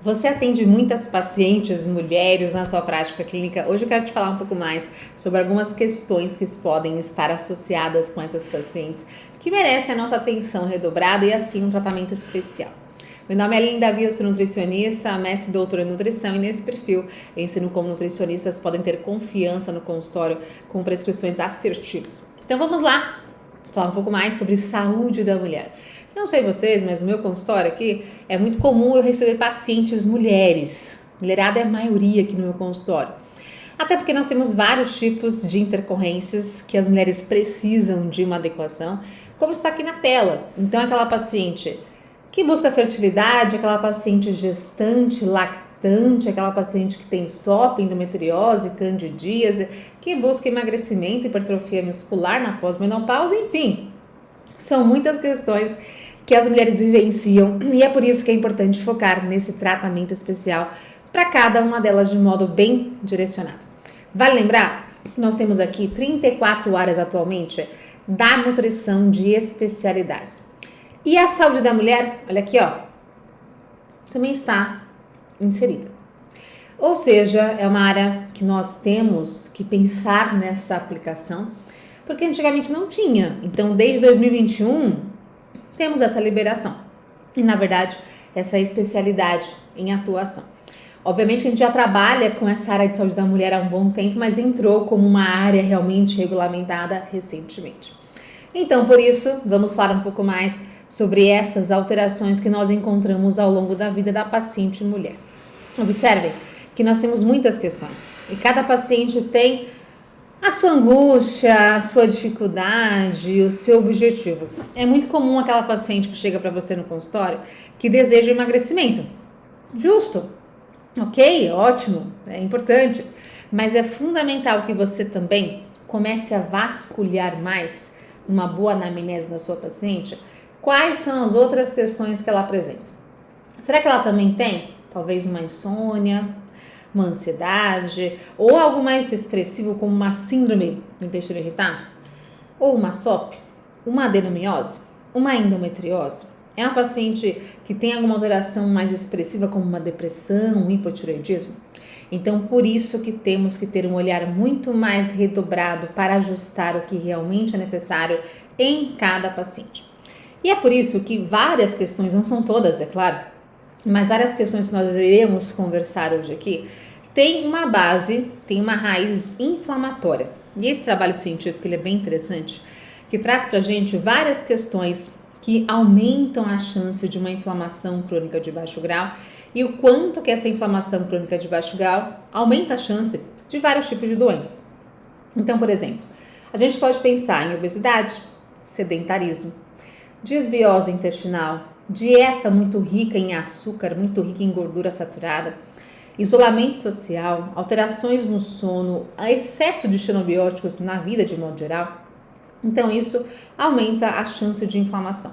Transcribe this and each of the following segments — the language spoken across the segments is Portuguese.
Você atende muitas pacientes, mulheres, na sua prática clínica. Hoje eu quero te falar um pouco mais sobre algumas questões que podem estar associadas com essas pacientes que merecem a nossa atenção redobrada e assim um tratamento especial. Meu nome é Aline Davi, eu sou nutricionista, mestre e doutora em nutrição e nesse perfil eu ensino como nutricionistas podem ter confiança no consultório com prescrições assertivas. Então vamos lá falar um pouco mais sobre saúde da mulher. Não sei vocês, mas no meu consultório aqui é muito comum eu receber pacientes mulheres. Mulherada é a maioria aqui no meu consultório. Até porque nós temos vários tipos de intercorrências que as mulheres precisam de uma adequação, como está aqui na tela. Então, aquela paciente que busca fertilidade, aquela paciente gestante, lactante, aquela paciente que tem SOP, endometriose, candidíase, que busca emagrecimento, hipertrofia muscular na pós-menopausa, enfim. São muitas questões que as mulheres vivenciam e é por isso que é importante focar nesse tratamento especial para cada uma delas de modo bem direcionado. Vale lembrar que nós temos aqui 34 áreas atualmente da nutrição de especialidades. E a saúde da mulher, olha aqui, ó, também está inserida. Ou seja, é uma área que nós temos que pensar nessa aplicação, porque antigamente não tinha. Então, desde 2021, temos essa liberação. E, na verdade, essa especialidade em atuação. Obviamente que a gente já trabalha com essa área de saúde da mulher há um bom tempo, mas entrou como uma área realmente regulamentada recentemente. Então, por isso, vamos falar um pouco mais sobre essas alterações que nós encontramos ao longo da vida da paciente mulher. Observem que nós temos muitas questões e cada paciente tem a sua angústia, a sua dificuldade, o seu objetivo. É muito comum aquela paciente que chega para você no consultório que deseja emagrecimento. Justo, ok, ótimo, é importante, mas é fundamental que você também comece a vasculhar mais uma boa anamnese da sua paciente. Quais são as outras questões que ela apresenta? Será que ela também tem, talvez, uma insônia, uma ansiedade, ou algo mais expressivo como uma síndrome do intestino irritável? Ou uma SOP, uma adenomiose, uma endometriose? É uma paciente que tem alguma alteração mais expressiva como uma depressão, um hipotireoidismo? Então, por isso que temos que ter um olhar muito mais redobrado para ajustar o que realmente é necessário em cada paciente. E é por isso que várias questões, não são todas, é claro, mas várias questões que nós iremos conversar hoje aqui, tem uma base, tem uma raiz inflamatória. E esse trabalho científico ele é bem interessante, que traz pra gente várias questões que aumentam a chance de uma inflamação crônica de baixo grau e o quanto que essa inflamação crônica de baixo grau aumenta a chance de vários tipos de doenças. Então, por exemplo, a gente pode pensar em obesidade, sedentarismo, disbiose intestinal, dieta muito rica em açúcar, muito rica em gordura saturada, isolamento social, alterações no sono, excesso de xenobióticos na vida de modo geral. Então, isso aumenta a chance de inflamação.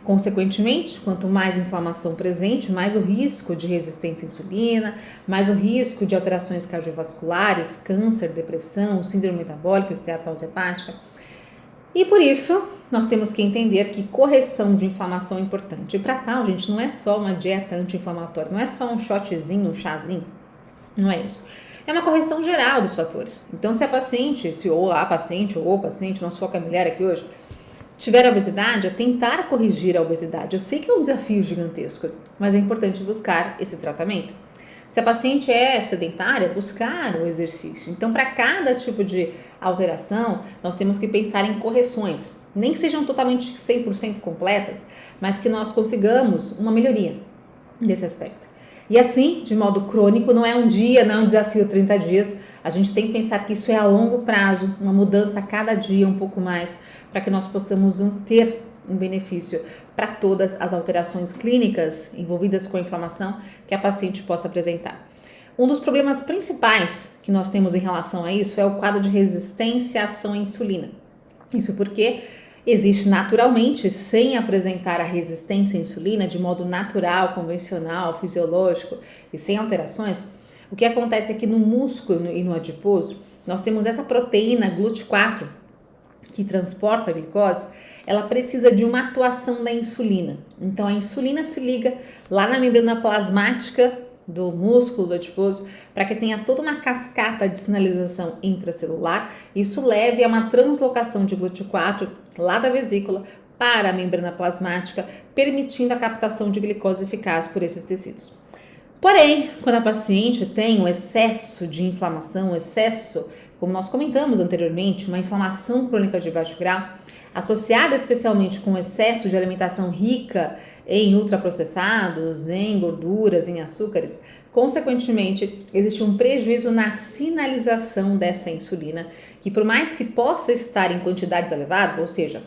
Consequentemente, quanto mais inflamação presente, mais o risco de resistência à insulina, mais o risco de alterações cardiovasculares, câncer, depressão, síndrome metabólica, esteatose hepática. E por isso, nós temos que entender que correção de inflamação é importante. E para tal, gente, não é só uma dieta anti-inflamatória, não é só um shotzinho, um chazinho, não é isso. É uma correção geral dos fatores. Então, se a paciente, nosso foco é mulher aqui hoje, tiver obesidade, é tentar corrigir a obesidade. Eu sei que é um desafio gigantesco, mas é importante buscar esse tratamento. Se a paciente é sedentária, buscar o exercício. Então, para cada tipo de alteração, nós temos que pensar em correções. Nem que sejam totalmente 100% completas, mas que nós consigamos uma melhoria desse aspecto. E assim, de modo crônico, não é um dia, não é um desafio 30 dias. A gente tem que pensar que isso é a longo prazo, uma mudança a cada dia um pouco mais, para que nós possamos ter um benefício para todas as alterações clínicas envolvidas com a inflamação que a paciente possa apresentar. Um dos problemas principais que nós temos em relação a isso é o quadro de resistência à ação à insulina. Isso porque existe naturalmente, sem apresentar a resistência à insulina de modo natural, convencional, fisiológico e sem alterações, o que acontece é que no músculo e no adiposo nós temos essa proteína GLUT4 que transporta a glicose. Ela precisa de uma atuação da insulina. Então, a insulina se liga lá na membrana plasmática do músculo do adiposo para que tenha toda uma cascata de sinalização intracelular. Isso leve a uma translocação de GLUT4 lá da vesícula para a membrana plasmática, permitindo a captação de glicose eficaz por esses tecidos. Porém, quando a paciente tem um excesso de inflamação, como nós comentamos anteriormente, uma inflamação crônica de baixo grau, associada especialmente com excesso de alimentação rica em ultraprocessados, em gorduras, em açúcares, consequentemente, existe um prejuízo na sinalização dessa insulina, que por mais que possa estar em quantidades elevadas, ou seja,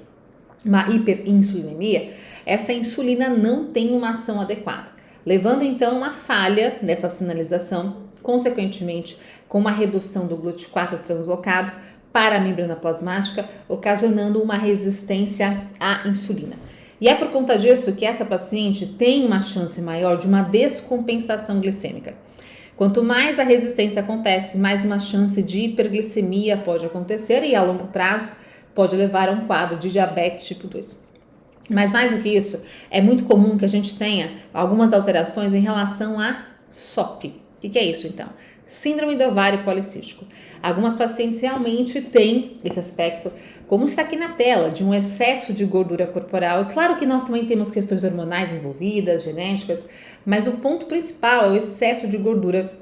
uma hiperinsulinemia, essa insulina não tem uma ação adequada, levando então a uma falha nessa sinalização, consequentemente com uma redução do GLUT4 translocado para a membrana plasmática, ocasionando uma resistência à insulina. E é por conta disso que essa paciente tem uma chance maior de uma descompensação glicêmica. Quanto mais a resistência acontece, mais uma chance de hiperglicemia pode acontecer e a longo prazo pode levar a um quadro de diabetes tipo 2. Mas mais do que isso, é muito comum que a gente tenha algumas alterações em relação a SOP. O que é isso então? Síndrome do ovário policístico. Algumas pacientes realmente têm esse aspecto, como está aqui na tela, de um excesso de gordura corporal. E claro que nós também temos questões hormonais envolvidas, genéticas, mas o ponto principal é o excesso de gordura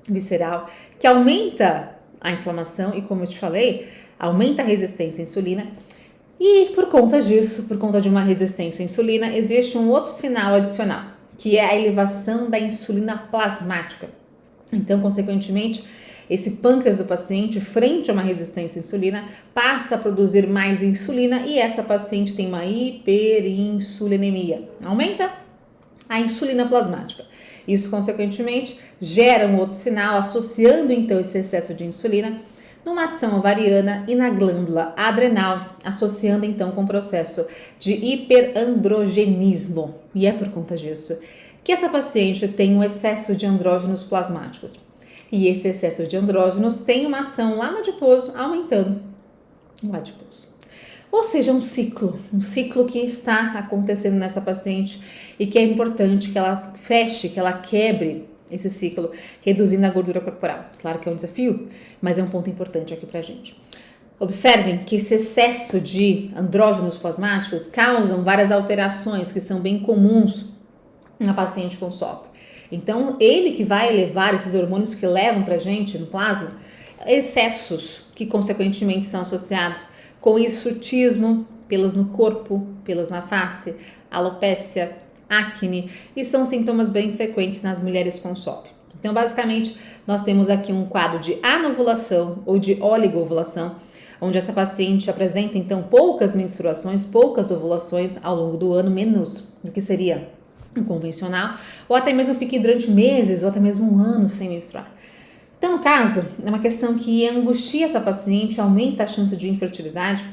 visceral, que aumenta a inflamação e, como eu te falei, aumenta a resistência à insulina. E por conta disso, por conta de uma resistência à insulina, existe um outro sinal adicional, que é a elevação da insulina plasmática. Então, consequentemente, esse pâncreas do paciente, frente a uma resistência à insulina, passa a produzir mais insulina e essa paciente tem uma hiperinsulinemia. Aumenta a insulina plasmática. Isso, consequentemente, gera um outro sinal, associando então esse excesso de insulina numa ação ovariana e na glândula adrenal, associando então com o processo de hiperandrogenismo. E é por conta disso que essa paciente tem um excesso de andrógenos plasmáticos. E esse excesso de andrógenos tem uma ação lá no adiposo, aumentando o adiposo. Ou seja, um ciclo que está acontecendo nessa paciente e que é importante que ela feche, que ela quebre esse ciclo, reduzindo a gordura corporal. Claro que é um desafio, mas é um ponto importante aqui pra gente. Observem que esse excesso de andrógenos plasmáticos causam várias alterações que são bem comuns na paciente com SOP. Então, ele que vai elevar esses hormônios que levam pra gente no plasma, excessos que consequentemente são associados com hirsutismo, pelos no corpo, pelos na face, alopécia, acne, e são sintomas bem frequentes nas mulheres com SOP. Então, basicamente, nós temos aqui um quadro de anovulação ou de oligoovulação, onde essa paciente apresenta, então, poucas menstruações, poucas ovulações ao longo do ano, menos do que seria o convencional, ou até mesmo fique durante meses ou até mesmo um ano sem menstruar. Então, no caso, é uma questão que angustia essa paciente, aumenta a chance de infertilidade.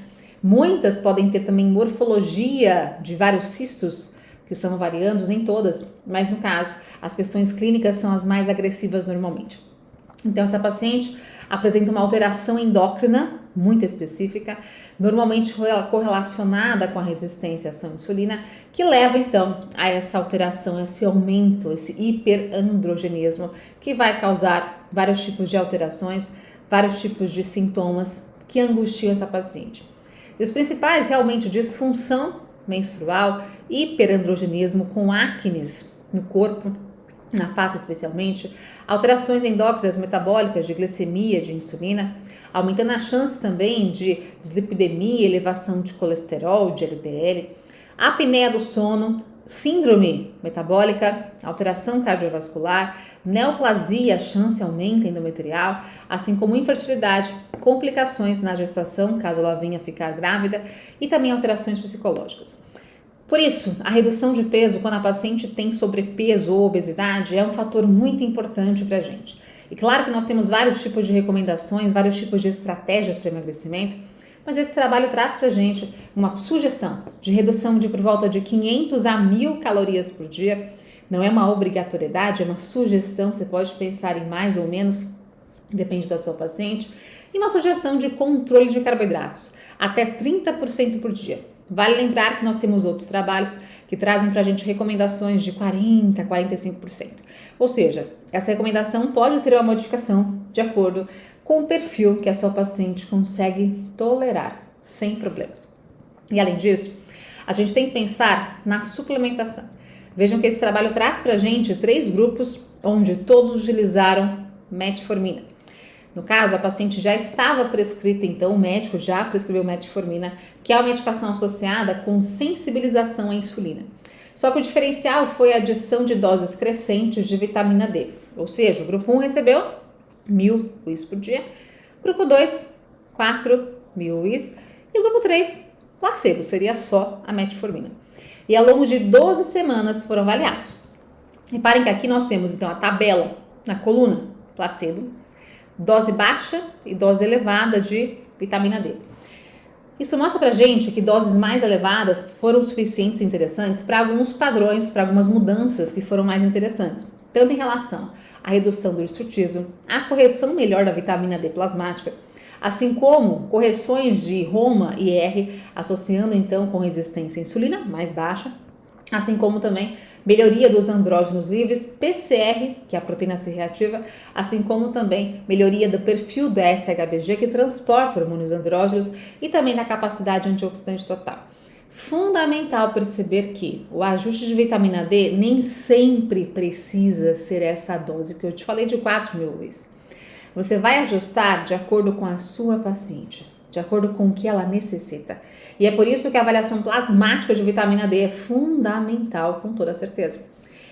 Muitas podem ter também morfologia de vários cistos, que são ovarianos, nem todas, mas no caso, as questões clínicas são as mais agressivas normalmente. Então, essa paciente apresenta uma alteração endócrina muito específica, normalmente correlacionada com a resistência à ação insulina, que leva então a essa alteração, esse aumento, esse hiperandrogenismo, que vai causar vários tipos de alterações, vários tipos de sintomas que angustiam essa paciente. E os principais realmente disfunção menstrual, hiperandrogenismo com acnes no corpo, na face especialmente, alterações endócrinas metabólicas de glicemia, de insulina, aumentando a chance também de dislipidemia, elevação de colesterol, de LDL, apneia do sono, síndrome metabólica, alteração cardiovascular, neoplasia, a chance aumenta endometrial, assim como infertilidade, complicações na gestação, caso ela venha ficar grávida, e também alterações psicológicas. Por isso, a redução de peso quando a paciente tem sobrepeso ou obesidade é um fator muito importante para a gente. E claro que nós temos vários tipos de recomendações, vários tipos de estratégias para emagrecimento, mas esse trabalho traz para a gente uma sugestão de redução de por volta de 500 a 1.000 calorias por dia. Não é uma obrigatoriedade, é uma sugestão, você pode pensar em mais ou menos, depende da sua paciente. E uma sugestão de controle de carboidratos, até 30% por dia. Vale lembrar que nós temos outros trabalhos que trazem para a gente recomendações de 40% a 45%. Ou seja, essa recomendação pode ter uma modificação de acordo com o perfil que a sua paciente consegue tolerar, sem problemas. E além disso, a gente tem que pensar na suplementação. Vejam que esse trabalho traz para a gente 3 grupos onde todos utilizaram metformina. No caso, a paciente já estava prescrita, então o médico já prescreveu metformina, que é uma medicação associada com sensibilização à insulina. Só que o diferencial foi a adição de doses crescentes de vitamina D. Ou seja, o grupo 1 recebeu 1.000 UIs por dia, o grupo 2, 4.000 UIs e o grupo 3, placebo, seria só a metformina. E ao longo de 12 semanas foram avaliados. Reparem que aqui nós temos então a tabela na coluna, placebo, dose baixa e dose elevada de vitamina D. Isso mostra pra gente que doses mais elevadas foram suficientes e interessantes para alguns padrões, para algumas mudanças que foram mais interessantes, tanto em relação à redução do hirsutismo, a correção melhor da vitamina D plasmática, assim como correções de Roma e R, associando então com resistência à insulina mais baixa, assim como também melhoria dos andrógenos livres, PCR, que é a proteína C reativa, assim como também melhoria do perfil do SHBG, que transporta hormônios andrógenos, e também da capacidade antioxidante total. Fundamental perceber que o ajuste de vitamina D nem sempre precisa ser essa dose que eu te falei de 4.000 UIs. Você vai ajustar de acordo com a sua paciente, de acordo com o que ela necessita. E é por isso que a avaliação plasmática de vitamina D é fundamental, com toda certeza.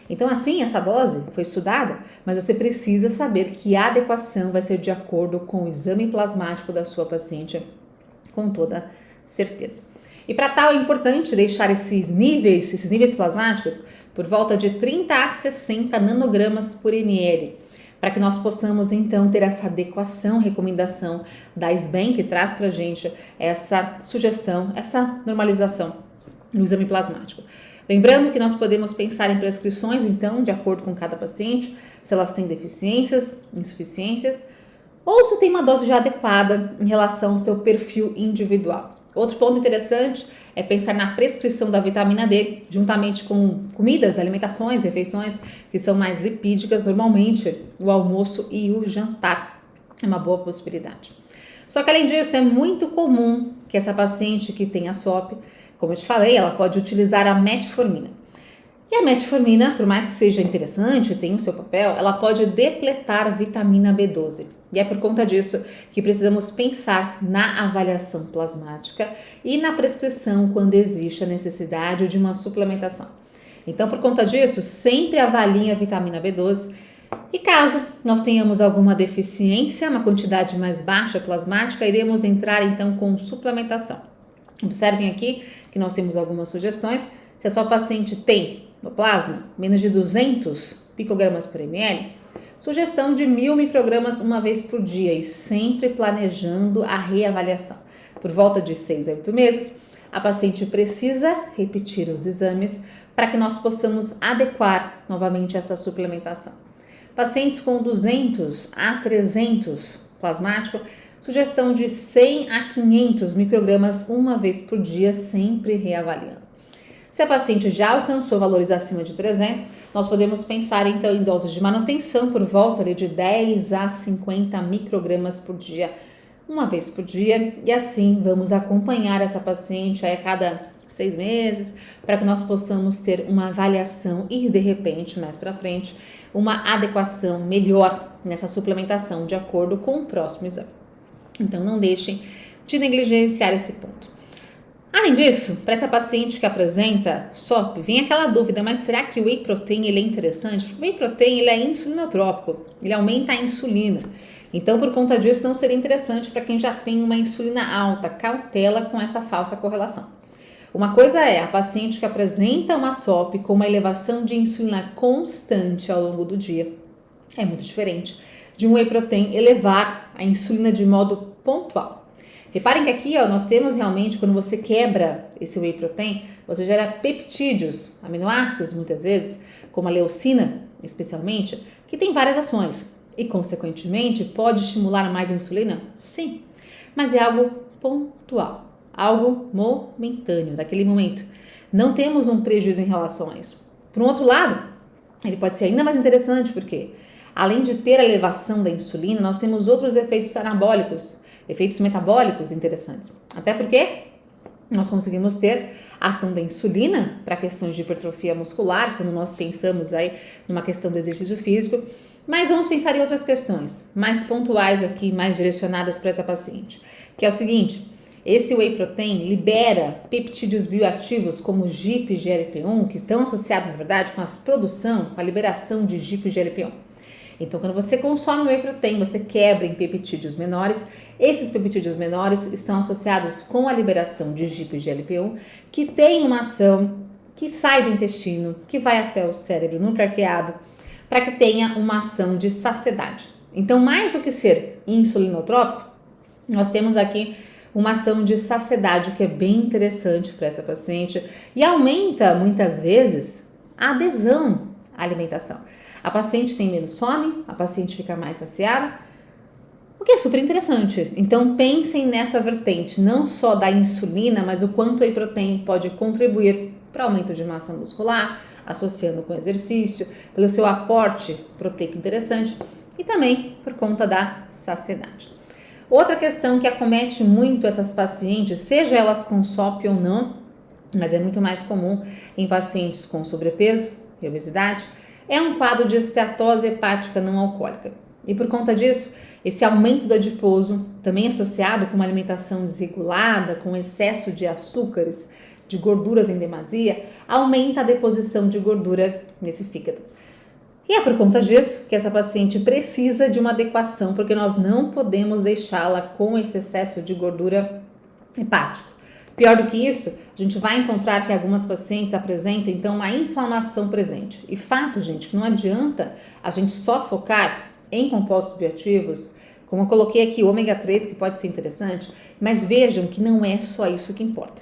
Então, assim, essa dose foi estudada, mas você precisa saber que a adequação vai ser de acordo com o exame plasmático da sua paciente, com toda certeza. E para tal é importante deixar esses níveis plasmáticos por volta de 30 a 60 nanogramas por ml, para que nós possamos então ter essa adequação, recomendação da SBEM, que traz para a gente essa sugestão, essa normalização no exame plasmático. Lembrando que nós podemos pensar em prescrições, então, de acordo com cada paciente, se elas têm deficiências, insuficiências, ou se tem uma dose já adequada em relação ao seu perfil individual. Outro ponto interessante é pensar na prescrição da vitamina D, juntamente com comidas, alimentações, refeições que são mais lipídicas, normalmente o almoço e o jantar. É uma boa possibilidade. Só que além disso, é muito comum que essa paciente que tem a SOP, como eu te falei, ela pode utilizar a metformina. E a metformina, por mais que seja interessante, tenha o seu papel, ela pode depletar a vitamina B12. E é por conta disso que precisamos pensar na avaliação plasmática e na prescrição quando existe a necessidade de uma suplementação. Então, por conta disso, sempre avalie a vitamina B12 e caso nós tenhamos alguma deficiência, uma quantidade mais baixa plasmática, iremos entrar então com suplementação. Observem aqui que nós temos algumas sugestões. Se a sua paciente tem no plasma menos de 200 picogramas por ml, sugestão de 1.000 microgramas uma vez por dia e sempre planejando a reavaliação. Por volta de 6 a 8 meses, a paciente precisa repetir os exames para que nós possamos adequar novamente essa suplementação. Pacientes com 200 a 300 plasmático, sugestão de 100 a 500 microgramas uma vez por dia, sempre reavaliando. Se a paciente já alcançou valores acima de 300, nós podemos pensar então em doses de manutenção por volta de 10 a 50 microgramas por dia, uma vez por dia, e assim vamos acompanhar essa paciente a cada 6 meses, para que nós possamos ter uma avaliação e de repente, mais para frente, uma adequação melhor nessa suplementação de acordo com o próximo exame. Então não deixem de negligenciar esse ponto. Além disso, para essa paciente que apresenta SOP, vem aquela dúvida, mas será que o Whey Protein ele é interessante? Porque o Whey Protein ele é insulinotrópico, ele aumenta a insulina. Então, por conta disso, não seria interessante para quem já tem uma insulina alta. Cautela com essa falsa correlação. Uma coisa é a paciente que apresenta uma SOP com uma elevação de insulina constante ao longo do dia. É muito diferente de um Whey Protein elevar a insulina de modo pontual. Reparem que aqui nós temos realmente, quando você quebra esse Whey Protein, você gera peptídeos, aminoácidos muitas vezes, como a leucina especialmente, que tem várias ações e consequentemente pode estimular mais a insulina? Sim, mas é algo pontual, algo momentâneo, daquele momento. não temos um prejuízo em relação a isso. Por um outro lado, ele pode ser ainda mais interessante porque, além de ter a elevação da insulina, nós temos outros efeitos anabólicos, efeitos metabólicos interessantes. Até porque nós conseguimos ter a ação da insulina para questões de hipertrofia muscular, quando nós pensamos aí numa questão do exercício físico, mas vamos pensar em outras questões, mais pontuais aqui, mais direcionadas para essa paciente, que é o seguinte: esse whey protein libera peptídeos bioativos como GIP e GLP-1, que estão associados, na verdade, com com a liberação de GIP e GLP-1. Então, quando você consome whey protein, você quebra em peptídeos menores. Esses peptídeos menores estão associados com a liberação de GIP e GLP-1, que tem uma ação que sai do intestino, que vai até o cérebro nuclearqueado, para que tenha uma ação de saciedade. Então, mais do que ser insulinotrópico, nós temos aqui uma ação de saciedade que é bem interessante para essa paciente e aumenta, muitas vezes, a adesão à alimentação. A paciente tem menos fome, a paciente fica mais saciada, o que é super interessante. Então, pensem nessa vertente, não só da insulina, mas o quanto o whey protein pode contribuir para o aumento de massa muscular, associando com exercício, pelo seu aporte proteico interessante e também por conta da saciedade. Outra questão que acomete muito essas pacientes, seja elas com SOP ou não, mas é muito mais comum em pacientes com sobrepeso e obesidade, é um quadro de esteatose hepática não alcoólica. E por conta disso, esse aumento do adiposo, também associado com uma alimentação desregulada, com excesso de açúcares, de gorduras em demasia, aumenta a deposição de gordura nesse fígado. E é por conta disso que essa paciente precisa de uma adequação, porque nós não podemos deixá-la com esse excesso de gordura hepático. Pior do que isso, a gente vai encontrar que algumas pacientes apresentam, então, uma inflamação presente. E fato, gente, que não adianta a gente só focar em compostos bioativos, como eu coloquei aqui, ômega 3, que pode ser interessante, mas vejam que não é só isso que importa.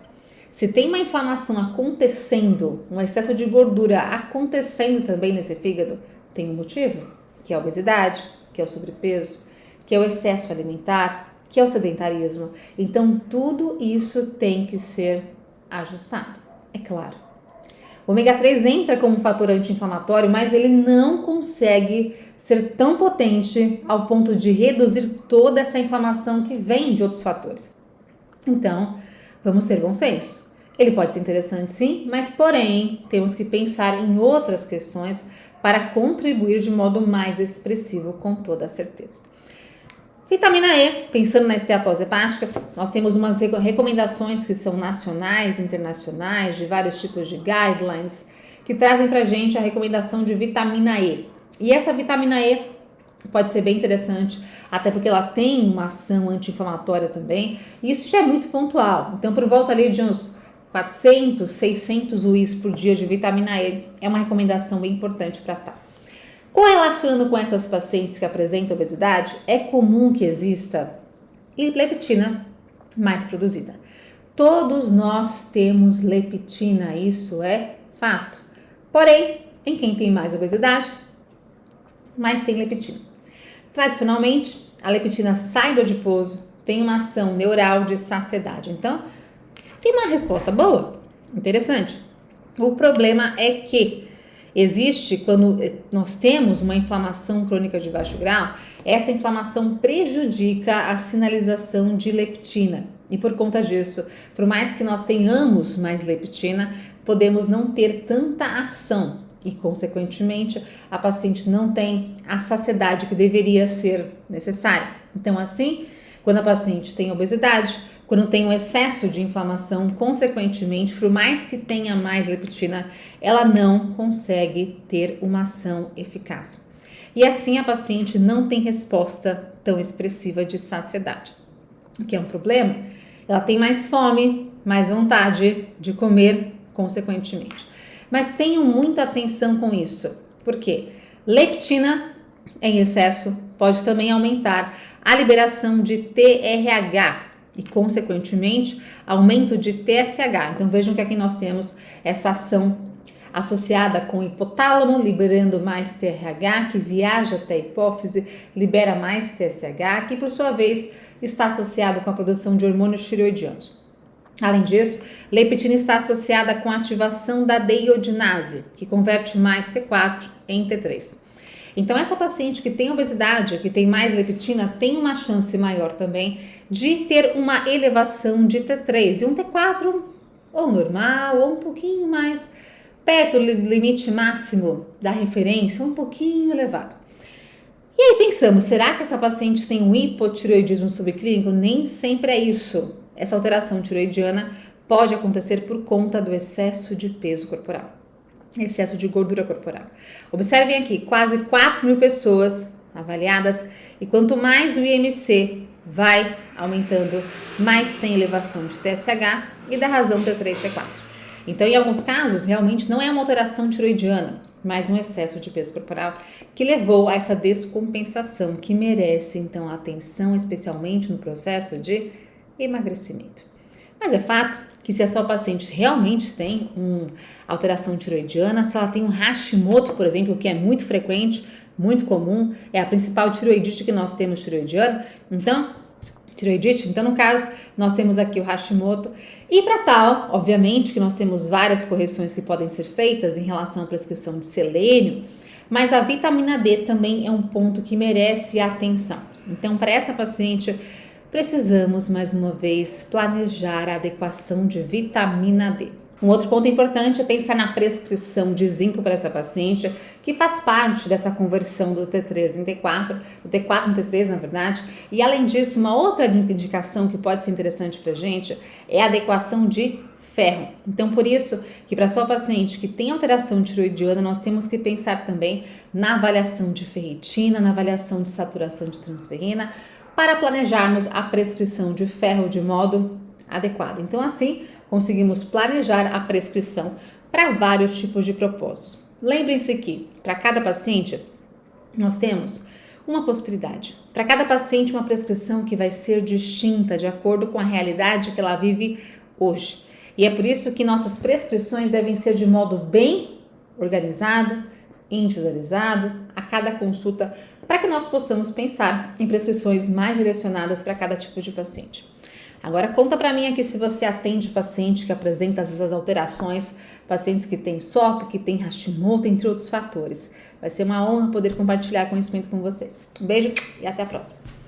Se tem uma inflamação acontecendo, um excesso de gordura acontecendo também nesse fígado, tem um motivo, que é a obesidade, que é o sobrepeso, que é o excesso alimentar, que é o sedentarismo. Então, tudo isso tem que ser ajustado, é claro. O ômega 3 entra como um fator anti-inflamatório, mas ele não consegue ser tão potente ao ponto de reduzir toda essa inflamação que vem de outros fatores. Então, vamos ter bom senso. Ele pode ser interessante sim, mas porém, temos que pensar em outras questões para contribuir de modo mais expressivo, com toda a certeza. Vitamina E, pensando na esteatose hepática, nós temos umas recomendações que são nacionais, internacionais, de vários tipos de guidelines, que trazem pra gente a recomendação de vitamina E. E essa vitamina E pode ser bem interessante, até porque ela tem uma ação anti-inflamatória também, e isso já é muito pontual. Então, por volta ali de uns 400, 600 UIs por dia de vitamina E é uma recomendação bem importante para estar. Correlacionando com essas pacientes que apresentam obesidade, é comum que exista leptina mais produzida. Todos nós temos leptina, isso é fato. Porém, em quem tem mais obesidade, mais tem leptina. Tradicionalmente, a leptina sai do adiposo, tem uma ação neural de saciedade. Então, tem uma resposta boa, interessante. O problema é que existe, quando nós temos uma inflamação crônica de baixo grau, essa inflamação prejudica a sinalização de leptina. E por conta disso, por mais que nós tenhamos mais leptina, podemos não ter tanta ação e, consequentemente, a paciente não tem a saciedade que deveria ser necessária. Então, assim, quando a paciente tem obesidade, quando tem um excesso de inflamação, consequentemente, por mais que tenha mais leptina, ela não consegue ter uma ação eficaz. E assim a paciente não tem resposta tão expressiva de saciedade. O que é um problema? Ela tem mais fome, mais vontade de comer, consequentemente. Mas tenham muita atenção com isso. Por quê? Leptina em excesso pode também aumentar a liberação de TRH, e, consequentemente, aumento de TSH. Então, vejam que aqui nós temos essa ação associada com o hipotálamo, liberando mais TRH, que viaja até a hipófise, libera mais TSH, que, por sua vez, está associado com a produção de hormônios tireoidianos. Além disso, leptina está associada com a ativação da deiodinase, que converte mais T4 em T3. Então, essa paciente que tem obesidade, que tem mais leptina, tem uma chance maior também de ter uma elevação de T3 e um T4 ou normal ou um pouquinho mais perto do limite máximo da referência, um pouquinho elevado. E aí pensamos, será que essa paciente tem um hipotireoidismo subclínico? Nem sempre é isso. Essa alteração tireoidiana pode acontecer por conta do excesso de peso corporal, excesso de gordura corporal. Observem aqui, quase 4.000 pessoas avaliadas e quanto mais o IMC vai aumentando, mais tem elevação de TSH e da razão T3, T4. Então, em alguns casos, realmente não é uma alteração tireoidiana, mas um excesso de peso corporal que levou a essa descompensação que merece, então, atenção, especialmente no processo de emagrecimento. Mas é fato que se a sua paciente realmente tem uma alteração tireoidiana, se ela tem um Hashimoto, por exemplo, que é muito frequente, muito comum, é a principal tireoidite que nós temos tireoidiana, então, no caso, nós temos aqui o Hashimoto. E para tal, obviamente, que nós temos várias correções que podem ser feitas em relação à prescrição de selênio, mas a vitamina D também é um ponto que merece atenção. Então, para essa paciente, precisamos, mais uma vez, planejar a adequação de vitamina D. Um outro ponto importante é pensar na prescrição de zinco para essa paciente, que faz parte dessa conversão do T3 em T4, do T4 em T3, na verdade. E, além disso, uma outra indicação que pode ser interessante para a gente é a adequação de ferro. Então, por isso que para sua paciente que tem alteração tireoidiana, nós temos que pensar também na avaliação de ferritina, na avaliação de saturação de transferrina, para planejarmos a prescrição de ferro de modo adequado. Então, assim, conseguimos planejar a prescrição para vários tipos de propósitos. Lembrem-se que, para cada paciente, nós temos uma possibilidade. Para cada paciente, uma prescrição que vai ser distinta de acordo com a realidade que ela vive hoje. E é por isso que nossas prescrições devem ser de modo bem organizado, individualizado, a cada consulta, para que nós possamos pensar em prescrições mais direcionadas para cada tipo de paciente. Agora conta para mim aqui se você atende paciente que apresenta essas alterações, pacientes que têm SOP, que têm Hashimoto, entre outros fatores. Vai ser uma honra poder compartilhar conhecimento com vocês. Um beijo e até a próxima.